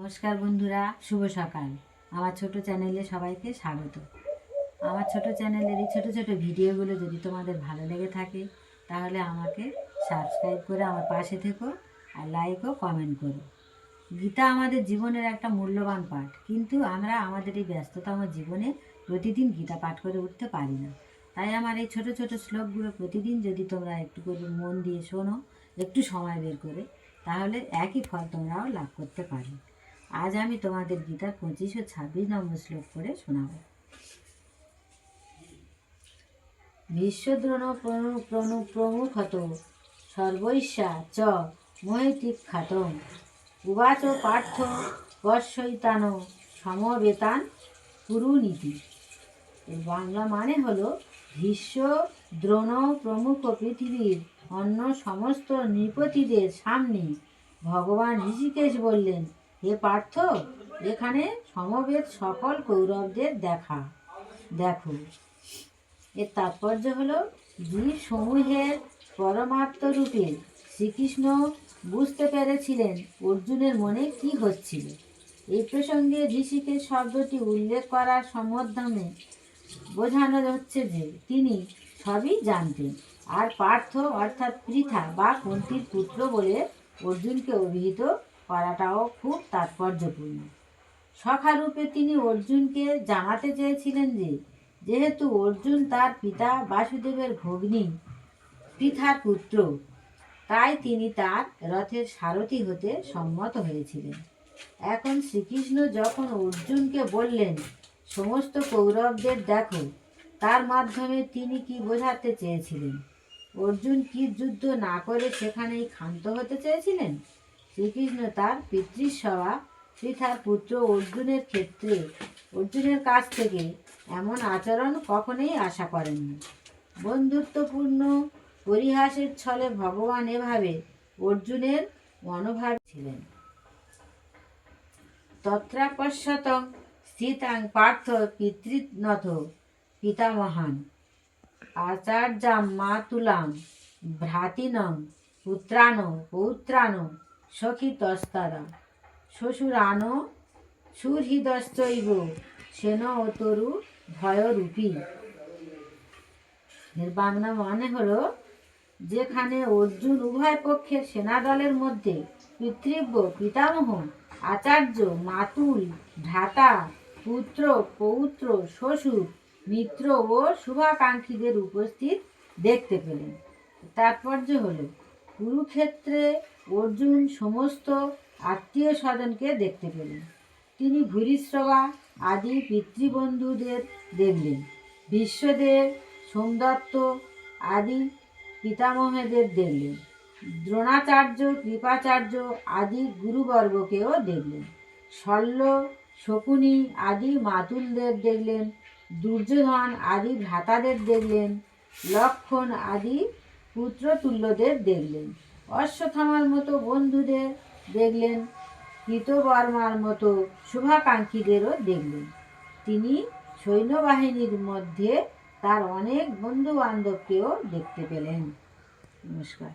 নমস্কার বন্ধুরা, শুভ সকাল। আমার ছোট চ্যানেলে সবাইকে স্বাগত। আমার ছোট চ্যানেলের এই ছোট ছোট ভিডিওগুলো যদি তোমাদের ভালো লেগে থাকে তাহলে আমাকে সাবস্ক্রাইব করে আমার পাশে থেকো আর লাইক ও কমেন্ট করো। গীতা আমাদের জীবনের একটা মূল্যবান পাঠ, কিন্তু আমরা আমাদের এই ব্যস্ততম জীবনে প্রতিদিন গীতা পাঠ করে উঠতে পারি না। তাই আমার এই ছোট ছোট শ্লোকগুলো প্রতিদিন যদি তোমরা একটু করে মন দিয়ে শোনো, একটু সময় বের করে, তাহলে একই ফল তোমরাও লাভ করতে পারো। আজ আমি তোমাদের গীতার 25 ও 26 নম্বর শ্লোক করে শোনাব। বিশ্বদ্রোণ প্রমুখত সর্বৈষা চ মহেতি খ্যাতম উবাচ পার্থ কর্ষৈতান সমবেতান কুরুনীতি। এর বাংলা মানে হলো, ভীষ্ম, দ্রোণ প্রমুখ পৃথিবীর অন্য সমস্ত নৃপতিদের সামনে ভগবান ঋষিকেশ বললেন, হে পার্থ, এখানে সমবেত সকল কৌরবদের দেখো। এর তাৎপর্য হলো, জীব সমূহের পরমাত্মরূপে শ্রীকৃষ্ণ বুঝতে পেরেছিলেন অর্জুনের মনে কি হচ্ছিল। এই প্রসঙ্গে ঋষিকেশ শব্দটি উল্লেখ করার মাধ্যমে বোঝানো হচ্ছে যে তিনি সবই জানতেন, আর পার্থ অর্থাৎ পৃথা বা কুন্তির পুত্র বলে অর্জুনকে অভিহিত করাটাও খুব তাৎপর্যপূর্ণ। সখারূপে তিনি অর্জুনকে জানাতে চেয়েছিলেন যে যেহেতু অর্জুন তার পিতা বাসুদেবের ভগ্নী পৃথার পুত্র, তাই তিনি তার রথের সারথি হতে সম্মত হয়েছিলেন। এখন শ্রীকৃষ্ণ যখন অর্জুনকে বললেন সমস্ত কৌরবদের দেখো, তার মাধ্যমে তিনি কি বোঝাতে চেয়েছিলেন? অর্জুন কি যুদ্ধ না করে সেখানেই ক্ষান্ত হতে চেয়েছিলেন? শ্রীকৃষ্ণ তার পিতৃসভা পৃথার পুত্র অর্জুনের কাছ থেকে এমন আচরণ কখনোই আশা করেননি। বন্ধুত্বপূর্ণ পরিহাসের ছলে ভগবান এভাবে অর্জুনের মনোভাব ছিলেন। তত্রাপশ্যতং স্থিতাং পার্থ পিতৃনথ পিতামহান আচার্যাম মাতুলাম ভ্রাতিনং পুত্রান পৌত্রান সখিতস্তরা শ্বশুরান সুহৃদশ্চৈব সেন অতরু ভয়রূপী। এর বাংলা মানে হলো, যেখানে অর্জুন উভয় পক্ষের সেনাদলের মধ্যে পিতৃব্য, পিতামহ, আচার্য, মাতুল, ভ্রাতা, পুত্র, পৌত্র, শ্বশুর, মিত্র ও শুভাকাঙ্ক্ষীদের উপস্থিত দেখতে পেলেন। তাৎপর্য হল, কুরুক্ষেত্রে অর্জুন সমস্ত আত্মীয় স্বজনকে দেখতে পেলেন। তিনি ভূরিশ্রবা আদি পিতৃবন্ধুদের দেখলেন, বিশ্বদেব, সোমদত্ত আদি পিতামহদের দেখলেন, দ্রোণাচার্য, কৃপাচার্য আদি গুরুবর্গকেও দেখলেন, শল্য, শকুনি আদি মাতুলদের দেখলেন, দুর্যোধন আদি ভ্রাতাদের দেখলেন, লক্ষণ আদি পুত্রতুল্যদের দেখলেন, অশ্বত্থামার মতো বন্ধুদের দেখলেন, কৃতবর্মার মতো শুভাকাঙ্ক্ষীদেরও দেখলেন। তিনি সৈন্যবাহিনীর মধ্যে তার অনেক বন্ধু বান্ধবকেও দেখতে পেলেন। নমস্কার।